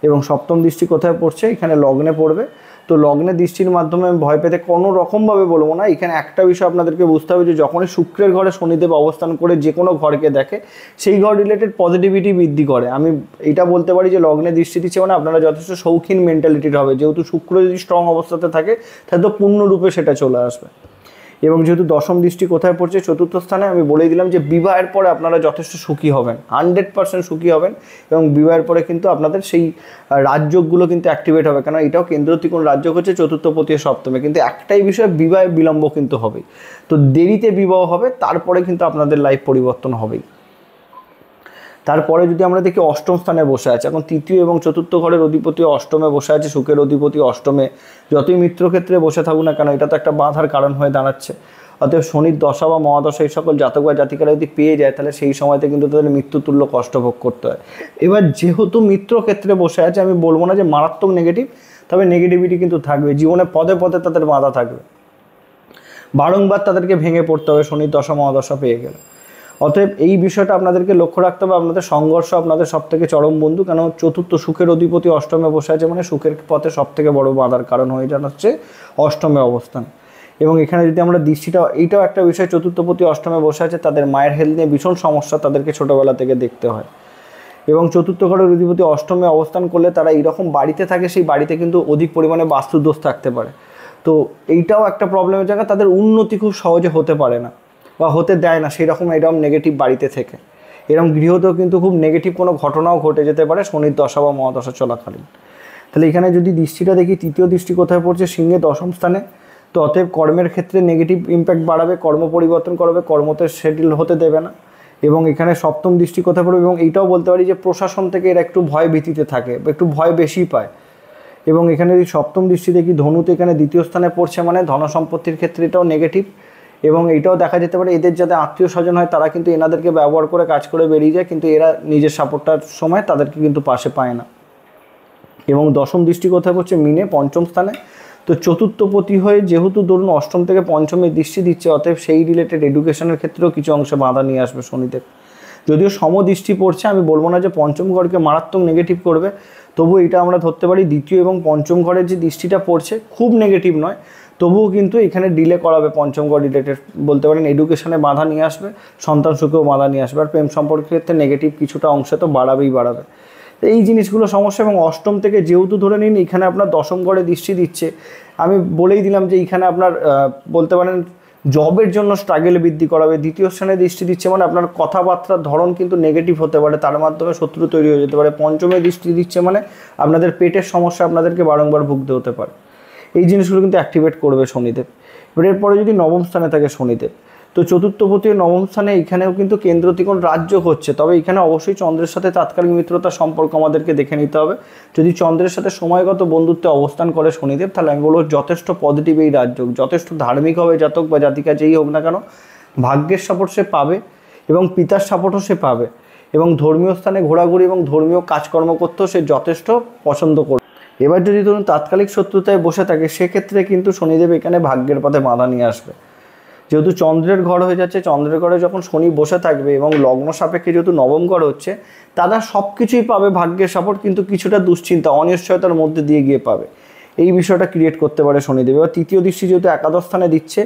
এবং সপ্তম দৃষ্টি কোথায় পড়ছে, এখানে লগ্নে পড়বে। তো লগ্নে দৃষ্টির মাধ্যমে আমি ভয় পেতে কোনো রকমভাবে বলবো না। এখানে একটা বিষয় আপনাদেরকে বুঝতে হবে যে যখনই শুক্রের ঘরে শনিদেব অবস্থান করে যে কোনো ঘরকে দেখে, সেই ঘর রিলেটেড পজিটিভিটি বৃদ্ধি করে। আমি এটা বলতে পারি যে লগ্নে দৃষ্টি দিচ্ছে মানে আপনারা যথেষ্ট শৌখিন মেন্টালিটির হবে, যেহেতু শুক্র যদি স্ট্রং অবস্থাতে থাকে তাহলে তো পূর্ণরূপে সেটা চলে আসবে। এবং যেহেতু দশম দৃষ্টি কোথায় পড়ছে, চতুর্থ স্থানে, আমি বলেই দিলাম যে বিবাহের পরে আপনারা যথেষ্ট সুখী হবেন, 100% সুখী হবেন। এবং বিবাহের পরে কিন্তু আপনাদের সেই রাজযোগগুলো কিন্তু অ্যাক্টিভেট হবে, কেন এটাও কেন্দ্র ত্রিকোণ রাজযোগ হচ্ছে চতুর্থপতি সপ্তমে। কিন্তু একটাই বিষয়, বিবাহে বিলম্ব কিন্তু হবেই। তো দেরিতে বিবাহ হবে, তারপরে কিন্তু আপনাদের লাইফ পরিবর্তন হবেই। তারপরে যদি আমরা দেখি অষ্টম স্থানে বসে আছে, এখন তৃতীয় এবং চতুর্থ ঘরের অধিপতি অষ্টমে বসে আছে, সুখের অধিপতি অষ্টমে। যতই মিত্রক্ষেত্রে বসে থাকুক না কেন, এটা তো একটা বাধার কারণ হয়ে দাঁড়াচ্ছে। অতএব শনির দশা বা মহাদশা এই সকল জাতক বা জাতিকারা যদি পেয়ে যায় তাহলে সেই সময়তে কিন্তু তাদের মৃত্যুতুল্য কষ্ট ভোগ করতে হয়। এবার যেহেতু মিত্রক্ষেত্রে বসে আছে, আমি বলবো না যে মারাত্মক নেগেটিভ, তবে নেগেটিভিটি কিন্তু থাকবে, জীবনে পদে পদে তাদের বাধা থাকবে, বারংবার তাদেরকে ভেঙে পড়তে হবে শনির দশা মহাদশা পেয়ে গেলে। অতএব এই বিষয়টা আপনাদেরকে লক্ষ্য রাখতে হবে। আপনাদের সংঘর্ষ আপনাদের সব থেকে চরম বন্ধু, কেন চতুর্থ সুখের অধিপতি অষ্টমে বসে আছে, মানে সুখের পথে সব থেকে বড় বাধার কারণ হয়ে যাচ্ছে অষ্টমে অবস্থান। এবং এখানে যদি আমরা দৃষ্টিটা, এইটাও একটা বিষয়, চতুর্থপতি অষ্টমে বসে আছে, তাদের মায়ের হেলথ নিয়ে ভীষণ সমস্যা তাদেরকে ছোটোবেলা থেকে দেখতে হয়। এবং চতুর্থ ঘরের অধিপতি অষ্টমে অবস্থান করলে তারা এইরকম বাড়িতে থাকে, সেই বাড়িতে কিন্তু অধিক পরিমাণে বাস্তুদোষ থাকতে পারে। তো এইটাও একটা প্রবলেমের জায়গা, তাদের উন্নতি খুব সহজে হতে পারে না বা হতে দেয় না সেই রকম এরকম নেগেটিভ বাড়িতে থেকে। এরকম গৃহতেও কিন্তু খুব নেগেটিভ কোনো ঘটনাও ঘটে যেতে পারে শনির দশা বা মহাদশা চলাকালীন। তাহলে এখানে যদি দৃষ্টিটা দেখি, তৃতীয় দৃষ্টি কোথায় পড়ছে? সিংহে দশম স্থানে। তো অতএব কর্মের ক্ষেত্রে নেগেটিভ ইম্প্যাক্ট বাড়াবে, কর্ম পরিবর্তন করবে, কর্মতে সেটেল হতে দেবে না। এবং এখানে সপ্তম দৃষ্টি কোথায় পড়বে? এবং এইটাও বলতে পারি যে প্রশাসন থেকে এরা একটু ভয় ভীতিতে থাকে, একটু ভয় বেশি পায়। এবং এখানে যদি সপ্তম দৃষ্টি দেখি, ধনুতে এখানে দ্বিতীয় স্থানে পড়ছে, মানে ধন সম্পত্তির ক্ষেত্রে এটাও নেগেটিভ। এবং এটাও দেখা যেতে পারে এদের যাদের আত্মীয় স্বজন হয় তারা কিন্তু এনাদেরকে ব্যবহার করে কাজ করে বেরিয়ে যায়, কিন্তু এরা নিজের সাপোর্টটার সময় তাদেরকে কিন্তু পাশে পায় না। এবং দশম দৃষ্টি কোথায় পড়ছে? মিনে পঞ্চম স্থানে। তো চতুর্থপতি হয়ে যেহেতু ধরুন অষ্টম থেকে পঞ্চমে দৃষ্টি দিচ্ছে, অতএব সেই রিলেটেড এডুকেশনের ক্ষেত্রেও কিছু অংশে বাধা নিয়ে আসবে শনিদেব। যদিও সমদৃষ্টি পড়ছে, আমি বলবো না যে পঞ্চম ঘরকে মারাত্মক নেগেটিভ করবে, তবু এটা আমরা ধরতে পারি দ্বিতীয় এবং পঞ্চম ঘরের যে দৃষ্টিটা পড়ছে খুব নেগেটিভ নয়, তবুও কিন্তু এখানে ডিলে করাবে। পঞ্চম ঘর রিলেটেড বলতে পারেন এডুকেশনে বাধা নিয়ে আসবে, সন্তান সুখেও বাধা নিয়ে আসবে, আর প্রেম সম্পর্কের ক্ষেত্রে নেগেটিভ কিছুটা অংশে তো বাড়াবে। এই জিনিসগুলো সমস্যা। এবং অষ্টম থেকে যেহেতু ধরে নিন এখানে আপনার দশম ঘরে দৃষ্টি দিচ্ছে, আমি বলেই দিলাম যে এইখানে আপনার বলতে পারেন জবের জন্য স্ট্রাগল বৃদ্ধি করাবে। দ্বিতীয় স্থানে দৃষ্টি দিচ্ছে মানে আপনার কথাবার্তার ধরন কিন্তু নেগেটিভ হতে পারে, তার মাধ্যমে শত্রু তৈরি হয়ে যেতে পারে। পঞ্চমে দৃষ্টি দিচ্ছে মানে আপনাদের পেটের সমস্যা আপনাদেরকে বারংবার ভুগতে হতে পারে। এই জিনিসগুলো কিন্তু অ্যাক্টিভেট করবে শনিদেব। এবার এরপরে যদি নবম স্থানে থাকে শনিদেব, তো চতুর্থপতি নবম স্থানে এখানেও কিন্তু কেন্দ্র ত্রিকোণ রাজ্য হচ্ছে, তবে এখানে অবশ্যই চন্দ্রের সাথে তাৎকালিক মিত্রতার সম্পর্ক আমাদেরকে দেখে নিতে হবে। যদি চন্দ্রের সাথে সময়গত বন্ধুত্বে অবস্থান করে শনিদেব, তাহলে আমি বলবো যথেষ্ট পজিটিভ এই রাজ্য, যথেষ্ট ধার্মিক হবে জাতক বা জাতিকা যেই হোক না কেন, ভাগ্যের সাপোর্ট সে পাবে এবং পিতার সাপোর্টও সে পাবে, এবং ধর্মীয় স্থানে ঘোরাঘুরি এবং ধর্মীয় কাজকর্ম করতেও সে যথেষ্ট পছন্দ করবে। এবার যদি ধরুন তাৎকালিক শত্রুতায় বসে থাকে, সেক্ষেত্রে কিন্তু শনিদেব এখানে ভাগ্যের পথে বাধা নিয়ে আসবে। যেহেতু চন্দ্রের ঘর হয়ে যাচ্ছে, চন্দ্রের ঘরে যখন শনি বসে থাকবে এবং লগ্ন সাপেক্ষে যেহেতু নবম ঘর হচ্ছে, তারা সব কিছুই পাবে ভাগ্যের সাপোর্ট, কিন্তু কিছুটা দুশ্চিন্তা অনিশ্চয়তার মধ্যে দিয়ে গিয়ে পাবে। এই বিষয়টা ক্রিয়েট করতে পারে শনিদেব। এবার তৃতীয় দৃষ্টি যেহেতু একাদশ স্থানে দিচ্ছে,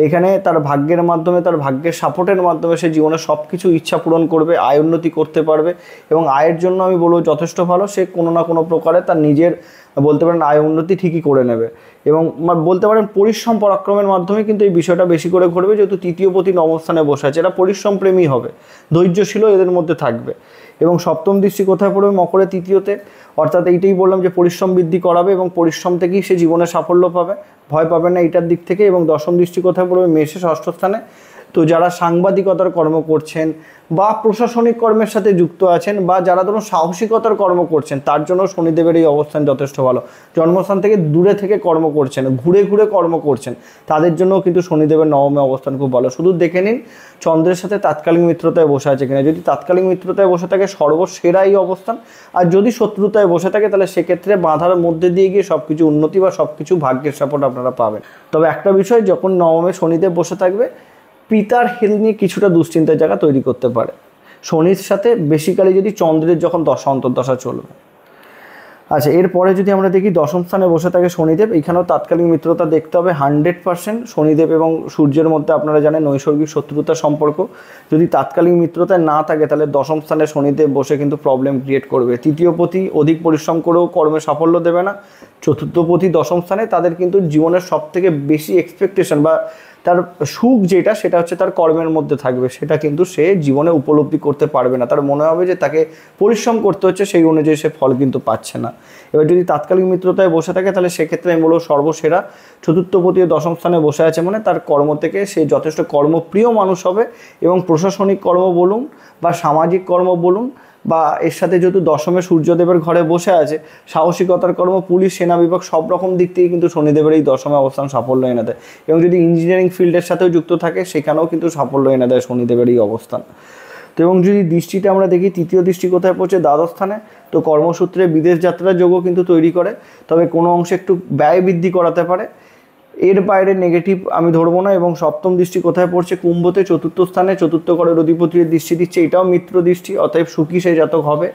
এখানে তার ভাগ্যের মাধ্যমে, তার ভাগ্যের সাপোর্টের মাধ্যমে সে জীবনে সব কিছু ইচ্ছা পূরণ করবে, আয় উন্নতি করতে পারবে। এবং আয়ের জন্য আমি বলবো যথেষ্ট ভালো, সে কোনো না কোনো প্রকারে তার নিজের বলতে পারেন আয় উন্নতি ঠিকই করে নেবে। এবং বলতে পারেন পরিশ্রম পরাক্রমের মাধ্যমে কিন্তু এই বিষয়টা বেশি করে ঘটবে, যেহেতু তৃতীয় পতি নবম স্থানে বসে আছে। এরা পরিশ্রম প্রেমী হবে, ধৈর্যশীলও এদের মধ্যে থাকবে। এবং সপ্তম দৃষ্টি কোথায় পড়বে? মকরে তৃতীয়তে। অর্থাৎ এইটাই বললাম যে পরিশ্রম বৃদ্ধি করাবে এবং পরিশ্রম থেকেই সে জীবনে সাফল্য পাবে, ভয় পাবে না এইটার দিক থেকে। এবং দশম দৃষ্টি কোথায় পড়বে? মেষে ষষ্ঠ স্থানে। তো যারা সাংবাদিকতার কর্ম করছেন বা প্রশাসনিক কর্মের সাথে যুক্ত আছেন বা যারা ধরুন সাহসিকতার কর্ম করছেন, তার জন্য শনিদেবের এই অবস্থান যথেষ্ট ভালো। জন্মস্থান থেকে দূরে থেকে কর্ম করছেন, ঘুরে ঘুরে কর্ম করছেন, তাদের জন্যও কিন্তু শনিদেবের নবমে অবস্থান খুব ভালো। শুধু দেখে নিন চন্দ্রের সাথে তাৎকালিক মিত্রতায় বসে আছে কিনা। যদি তাৎকালিক মিত্রতায় বসে থাকে সর্বসেরা এই অবস্থান, আর যদি শত্রুতায় বসে থাকে তাহলে সেক্ষেত্রে বাধার মধ্যে দিয়ে গিয়ে সব কিছু উন্নতি বা সব কিছু ভাগ্যের সাপোর্ট আপনারা পাবেন। তবে একটা বিষয়, যখন নবমে শনিদেব বসে থাকবে, পিতার হেলথ নিয়ে কিছুটা দুশ্চিন্তার জায়গা তৈরি করতে পারে শনির সাথে, বেসিক্যালি যদি চন্দ্রের যখন দশা অন্তর্দশা চলবে। আচ্ছা, এরপরে যদি আমরা দেখি দশম স্থানে বসে থাকে শনিদেব, এখানেও তাৎকালিক মিত্রতা দেখতে হবে 100%। শনিদেব এবং সূর্যের মধ্যে আপনারা জানেন নৈসর্গিক শত্রুতার সম্পর্ক। যদি তাৎকালিক মিত্রতায় না থাকে তাহলে দশম স্থানে শনিদেব বসে কিন্তু প্রবলেম ক্রিয়েট করবে। তৃতীয় পতি অধিক পরিশ্রম করেও কর্মে সাফল্য দেবে না। চতুর্থ পতি দশম স্থানে, তাদের কিন্তু জীবনের সব থেকে বেশি এক্সপেকটেশন বা তার সুখ যেটা, সেটা হচ্ছে তার কর্মের মধ্যে থাকবে, সেটা কিন্তু সে জীবনে উপলব্ধি করতে পারবে না। তার মনে হবে যে তাকে পরিশ্রম করতে হচ্ছে, সেই অনুযায়ী সে ফল কিন্তু পাচ্ছে না। এবার যদি তাৎকালিক মিত্রতায় বসে থাকে তাহলে সেক্ষেত্রে আমি বলবো সর্বসেরা। চতুর্থপতি দশম স্থানে বসে আছে মানে তার কর্ম থেকে সে যথেষ্ট কর্মপ্রিয় মানুষ হবে, এবং প্রশাসনিক কর্ম বলুন বা সামাজিক কর্ম বলুন, বা এর সাথে যেহেতু দশমে সূর্যদেবের ঘরে বসে আছে, সাহসিকতার কর্ম, পুলিশ, সেনা বিভাগ সব রকম দিক থেকে কিন্তু শনিদেবের এই দশমে অবস্থান সাফল্য এনে দেয়। এবং যদি ইঞ্জিনিয়ারিং ফিল্ডের সাথেও যুক্ত থাকে, সেখানেও কিন্তু সাফল্য এনে দেয় শনিদেবের এই অবস্থান। তো এবং যদি দৃষ্টিটা আমরা দেখি, তৃতীয় দৃষ্টি কোথায় পড়ছে? দ্বাদশ স্থানে। তো কর্মসূত্রে বিদেশ যাত্রার যোগও কিন্তু তৈরি করে, তবে কোনো অংশে একটু ব্যয় বৃদ্ধি করাতে পারে। এর বাইরে নেগেটিভ আমি ধরবো না। এবং সপ্তম দৃষ্টি কোথায় পড়ছে? কুম্ভতে, চতুর্থ স্থানে, চতুর্থ ঘরের অধিপতির দৃষ্টি দিচ্ছে, এটাও মিত্র দৃষ্টি, অতএব সুখী সেই জাতক হবে,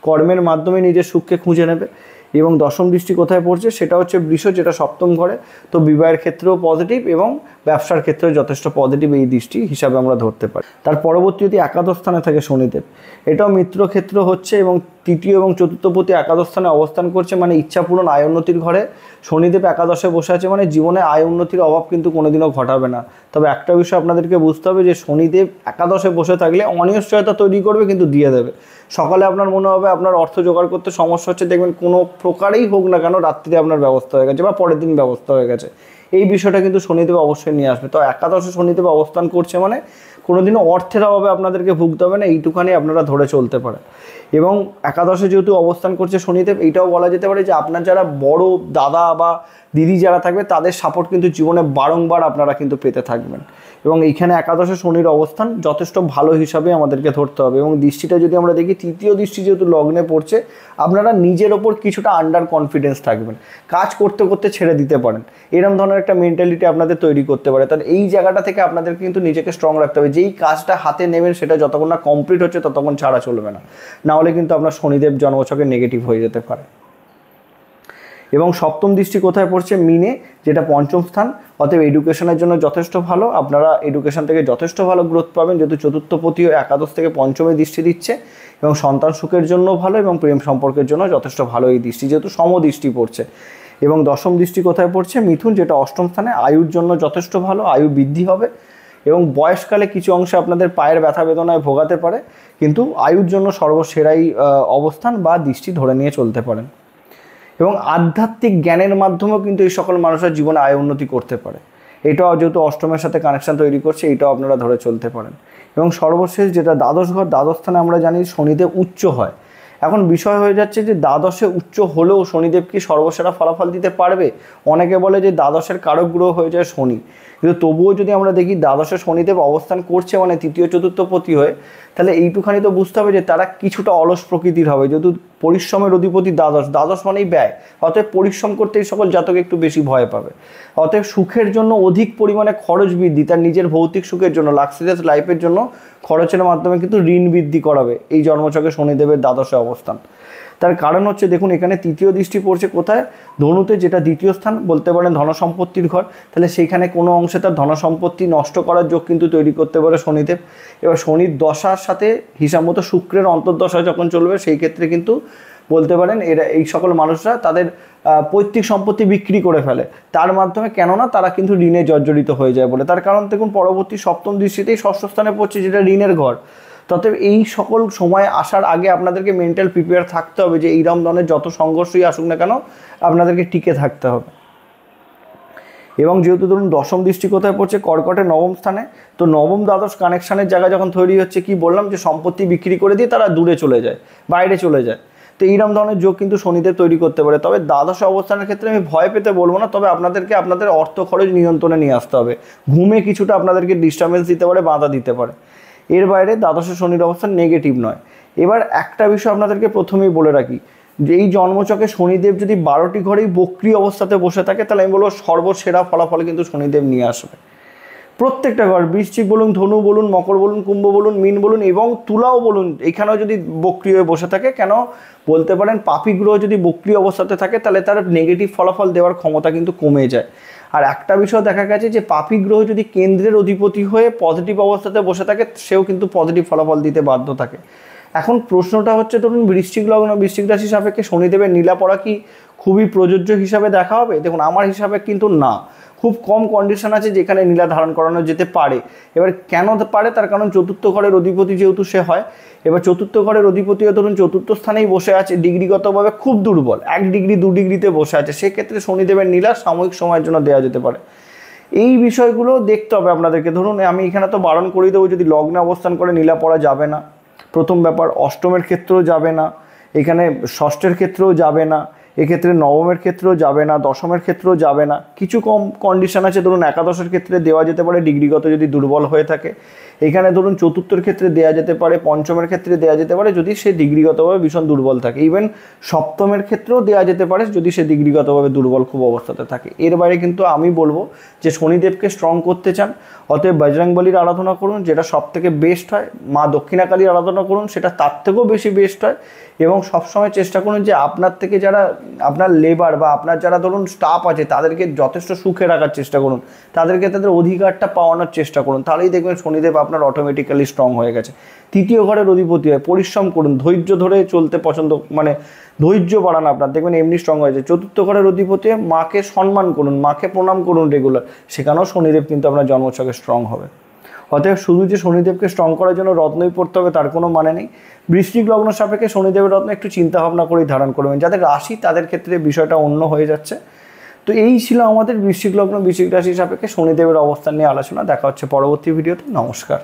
কর্মের মাধ্যমে নিজের সুখকে খুঁজে নেবে। এবং দশম দৃষ্টি কোথায় পড়ছে? সেটা হচ্ছে বৃষ, যেটা সপ্তম ঘরে, তো বিবাহের ক্ষেত্রেও পজিটিভ এবং ব্যবসার ক্ষেত্রেও যথেষ্ট পজিটিভ এই দৃষ্টি হিসাবে আমরা ধরতে পারি। তার পরবর্তী যদি একাদশ স্থানে থাকে শনিদেব, এটাও মিত্র ক্ষেত্র হচ্ছে এবং তৃতীয় এবং চতুর্থপতি একাদশ স্থানে অবস্থান করছে, মানে ইচ্ছাপূরণ আয় উন্নতির ঘরে শনিদেব একাদশে বসে আছে, মানে জীবনে আয় উন্নতির অভাব কিন্তু কোনোদিনও ঘটাবে না। তবে একটা বিষয় আপনাদেরকে বুঝতে হবে যে শনিদেব একাদশে বসে থাকলে অনিশ্চয়তা তৈরি করবে, কিন্তু দিয়ে দেবে। সকালে আপনার মনে হবে আপনার অর্থ জোগাড় করতে সমস্যা হচ্ছে, দেখবেন কোনো প্রকারেই হোক না কেন রাত্রিতে আপনার ব্যবস্থা হয়ে গেছে বা পরের দিন ব্যবস্থা হয়ে গেছে। এই বিষয়টা কিন্তু শনিদেব অবশ্যই নিয়ে আসবে। তো একাদশে শনিদেব অবস্থান করছে মানে কোনোদিনও অর্থের অভাবে আপনাদেরকে ভুগতে হবে না, এইটুখানি আপনারা ধরে চলতে পারেন। এবং একাদশে যেহেতু অবস্থান করছে শনিদেব, এইটাও বলা যেতে পারে যে আপনার যারা বড় দাদা বা দিদি যারা থাকবে তাদের সাপোর্ট কিন্তু জীবনে বারংবার আপনারা কিন্তু পেতে থাকবেন। এবং এইখানে একাদশে শনির অবস্থান যথেষ্ট ভালো হিসাবে আমাদেরকে ধরতে হবে। এবং দৃষ্টিটা যদি আমরা দেখি, তৃতীয় দৃষ্টি যেহেতু লগ্নে পড়ছে, আপনারা নিজের ওপর কিছুটা আন্ডার কনফিডেন্স থাকবেন, কাজ করতে করতে ছেড়ে দিতে পারেন, এরকম ধরনের একটা মেন্টালিটি আপনাদের তৈরি করতে পারে। তাহলে এই জায়গাটা থেকে আপনাদের কিন্তু নিজেকে স্ট্রং রাখতে হবে, যেই কাজটা হাতে নেবেন সেটা যতক্ষণ না কমপ্লিট হচ্ছে ততক্ষণ ছাড়া চলবে না, নাহলে কিন্তু আপনার শনিদেব জন্মছকে নেগেটিভ হয়ে যেতে পারে। এবং সপ্তম দৃষ্টি কোথায় পড়ছে? মিনে, যেটা পঞ্চম স্থান, অতএব এডুকেশনের জন্য যথেষ্ট ভালো, আপনারা এডুকেশন থেকে যথেষ্ট ভালো গ্রোথ পাবেন, যেহেতু চতুর্থপতি একাদশ থেকে পঞ্চমে দৃষ্টি দিচ্ছে। এবং সন্তান সুখের জন্য ভালো এবং প্রেম সম্পর্কের জন্য যথেষ্ট ভালো এই দৃষ্টি, যেহেতু সমদৃষ্টি পড়ছে। এবং দশম দৃষ্টি কোথায় পড়ছে? মিথুন, যেটা অষ্টম স্থানে, আয়ুর জন্য যথেষ্ট ভালো, আয়ু বৃদ্ধি হবে। এবং বয়সকালে কিছু অংশে আপনাদের পায়ের ব্যথা বেদনায় ভোগাতে পারে, কিন্তু আয়ুর জন্য সর্বসেরাই অবস্থান বা দৃষ্টি ধরে নিয়ে চলতে পারেন। এবং আধ্যাত্মিক জ্ঞানের মাধ্যমেও কিন্তু এই সকল মানুষের জীবনে আয় উন্নতি করতে পারে, এটাও যেহেতু অষ্টমের সাথে কানেকশান তৈরি করছে, এটাও আপনারা ধরে চলতে পারেন। এবং সর্বশেষ যেটা দ্বাদশ ঘর, দ্বাদশ স্থানে আমরা জানি শনিদেব উচ্চ হয়। এখন বিষয় হয়ে যাচ্ছে যে দ্বাদশে উচ্চ হলেও শনিদেব কি সর্বসেরা ফলাফল দিতে পারবে? অনেকে বলে যে দ্বাদশের কারক গ্রহ হয়ে যায় শনি, কিন্তু তবুও যদি আমরা দেখি দ্বাদশে শনিদেব অবস্থান করছে মানে তৃতীয় চতুর্থপতি হয়ে, তাহলে এইটুখানি তো বুঝতে হবে যে তারা কিছুটা অলস প্রকৃতির হবে, যেহেতু পরিশ্রমের অধিপতি দ্বাদশ, দ্বাদশ মানেই ব্যয়, অতএব পরিশ্রম করতে এই সকল জাতক একটু বেশি ভয় পাবে। অতএব সুখের জন্য অধিক পরিমাণে খরচ বৃদ্ধি, তার নিজের ভৌতিক সুখের জন্য, লাক্সারিয়াস লাইফের জন্য খরচের মাধ্যমে কিন্তু ঋণ বৃদ্ধি করাবে এই জন্মছকে শনিদেবের দ্বাদশে অবস্থান। তার কারণ হচ্ছে দেখুন এখানে তৃতীয় দৃষ্টি পড়ছে কোথায়? ধনুতে, যেটা দ্বিতীয় স্থান, বলতে পারেন ধনসম্পত্তির ঘর। তাহলে সেইখানে কোনো অংশে তার ধনসম্পত্তি নষ্ট করার যোগ কিন্তু তৈরি করতে পারে শনিদেব। এবার শনির দশার সাথে হিসাব মতো শুক্রের অন্তর্দশা যখন চলবে, সেই ক্ষেত্রে কিন্তু বলতে পারেন এরা এই সকল মানুষরা তাদের পৈতৃক সম্পত্তি বিক্রি করে ফেলে, তার মাধ্যমে, কেননা তারা কিন্তু ঋণে জর্জরিত হয়ে যায় বলে। তার কারণ দেখুন পরবর্তী সপ্তম দৃষ্টিতেই ষষ্ঠ স্থানে পড়ছে, যেটা ঋণের ঘর। তবে এই সকল সময় আসার আগে আপনাদেরকে মেন্টাল প্রিপেয়ার থাকতে হবে যে এইরকম ধরনের যত সংঘর্ষই আসুক না কেন আপনাদেরকে টিকে থাকতে হবে। এবং যেহেতু ধরুন দশম দৃষ্টি কোথায় পড়ছে? কর্কটে নবম স্থানে। তো নবম দ্বাদশ কানেকশানের জায়গা যখন তৈরি হচ্ছে, কি বললাম যে সম্পত্তি বিক্রি করে দিয়ে তারা দূরে চলে যায়, বাইরে চলে যায়। তো এইরকম ধরনের যোগ কিন্তু শনিদেব তৈরি করতে পারে। তবে দ্বাদশে অবস্থানের ক্ষেত্রে আমি ভয় পেতে বলবো না, তবে আপনাদেরকে আপনাদের অর্থ খরচ নিয়ন্ত্রণে নিয়ে আসতে হবে। ঘুমে কিছুটা আপনাদেরকে ডিস্টার্বেন্স দিতে পারে, বাধা দিতে পারে। এর বাইরে দ্বাদশে শনির অবস্থান নেগেটিভ নয়। এবার একটা বিষয় আপনাদেরকে প্রথমেই বলে রাখি, যে এই জন্মচকে শনিদেব যদি 12টি ঘরেই বক্রি অবস্থাতে বসে থাকে, তাহলে আমি বলবো সর্বসেরা ফলাফল কিন্তু শনিদেব নিয়ে আসবে। প্রত্যেকটা ঘর, বৃশ্চিক বলুন, ধনু বলুন, মকর বলুন, কুম্ভ বলুন, মীন বলুন এবং তুলাও বলুন, এখানেও যদি বক্রি হয়ে বসে থাকে, কেন বলতে পারেন পাপী গ্রহ যদি বক্রি অবস্থাতে থাকে তাহলে তার নেগেটিভ ফলাফল দেওয়ার ক্ষমতা কিন্তু কমে যায়। আর একটা বিষয় দেখা গেছে যে পাপী গ্রহ যদি কেন্দ্রের অধিপতি হয়ে পজিটিভ অবস্থাতে বসে থাকে, সেও কিন্তু পজিটিভ ফলাফল দিতে বাধ্য থাকে। এখন প্রশ্নটা হচ্ছে, ধরুন বৃশ্চিক লগ্ন, বৃশ্চিক রাশি সাপেক্ষে শনিদেবের নীলা পড়া কি খুবই প্রযোজ্য হিসাবে দেখা হবে? দেখুন আমার হিসাবে কিন্তু না, খুব কম কন্ডিশন আছে যেখানে নীলা ধারণ করানো যেতে পারে। এবার কেন পারে? তার কারণ চতুর্থ ঘরের অধিপতি যেহেতু সে হয়, এবার চতুর্থ ঘরের অধিপতিও ধরুন চতুর্থ স্থানেই বসে আছে, ডিগ্রিগতভাবে খুব দুর্বল, 1 ডিগ্রি 2 ডিগ্রিতে বসে আছে, সেক্ষেত্রে শনিদেবের নীলা সাময়িক সময়ের জন্য দেওয়া যেতে পারে। এই বিষয়গুলো দেখতে হবে আপনাদেরকে। ধরুন আমি এখানে তো বারণ করে দেবো, যদি লগ্নে অবস্থান করে নীলা পড়া যাবে না, প্রথম ব্যাপার। অষ্টমের ক্ষেত্রেও যাবে না, এখানে ষষ্ঠের ক্ষেত্রেও যাবে না, এক্ষেত্রে নবমের ক্ষেত্রেও যাবে না, দশমের ক্ষেত্রেও যাবে না। কিছু কম কন্ডিশন আছে, ধরুন একাদশের ক্ষেত্রে দেওয়া যেতে পারে ডিগ্রিগত যদি দুর্বল হয়ে থাকে। এখানে ধরুন চতুর্থের ক্ষেত্রে দেওয়া যেতে পারে, পঞ্চমের ক্ষেত্রে দেওয়া যেতে পারে যদি সে ডিগ্রিগতভাবে ভীষণ দুর্বল থাকে। ইভেন সপ্তমের ক্ষেত্রেও দেওয়া যেতে পারে যদি সে ডিগ্রিগতভাবে দুর্বল খুব অবস্থাতে থাকে। এর বাইরে কিন্তু আমি বলবো যে শনিদেবকে স্ট্রং করতে চান, অতএব বজরংবলীর আরাধনা করুন, যেটা সব থেকে বেস্ট হয়। মা দক্ষিণাকালীর আরাধনা করুন, সেটা তার থেকেও বেশি বেস্ট হয়। এবং সবসময় চেষ্টা করুন যে আপনার থেকে যারা আপনার লেবার বা আপনার যারা ধরুন স্টাফ আছে তাদেরকে যথেষ্ট সুখে রাখার চেষ্টা করুন, তাদেরকে তাদের অধিকারটা পাওয়ানোর চেষ্টা করুন, তাহলেই দেখবেন শনিদেব আপনার অটোমেটিক্যালি স্ট্রং হয়ে গেছে। তৃতীয় ঘরের অধিপতি হয়, পরিশ্রম করুন, ধৈর্য ধরে চলতে পছন্দ, মানে ধৈর্য বাড়ান আপনার, দেখবেন এমনি স্ট্রং হয়েছে। চতুর্থ ঘরের অধিপতি মাকে সম্মান করুন, মাকে প্রণাম করুন রেগুলার, সেখানেও শনিদেব কিন্তু আপনার জন্মছকে স্ট্রং হবে। অতএব শুধু যে শনিদেবকে স্ট্রং করার জন্য রত্নই পড়তে হবে তার কোনো মানে নেই। বৃশ্চিক লগ্ন সাপেক্ষে শনিদেবের রত্ন একটু চিন্তাভাবনা করেই ধারণ করবেন। যাদের রাশি তাদের ক্ষেত্রে বিষয়টা অন্য হয়ে যাচ্ছে। তো এই ছিল আমাদের বৃশ্চিক লগ্ন বৃশ্চিক রাশি সাপেক্ষে শনিদেবের অবস্থান নিয়ে আলোচনা। দেখা হচ্ছে পরবর্তী ভিডিওতে। নমস্কার।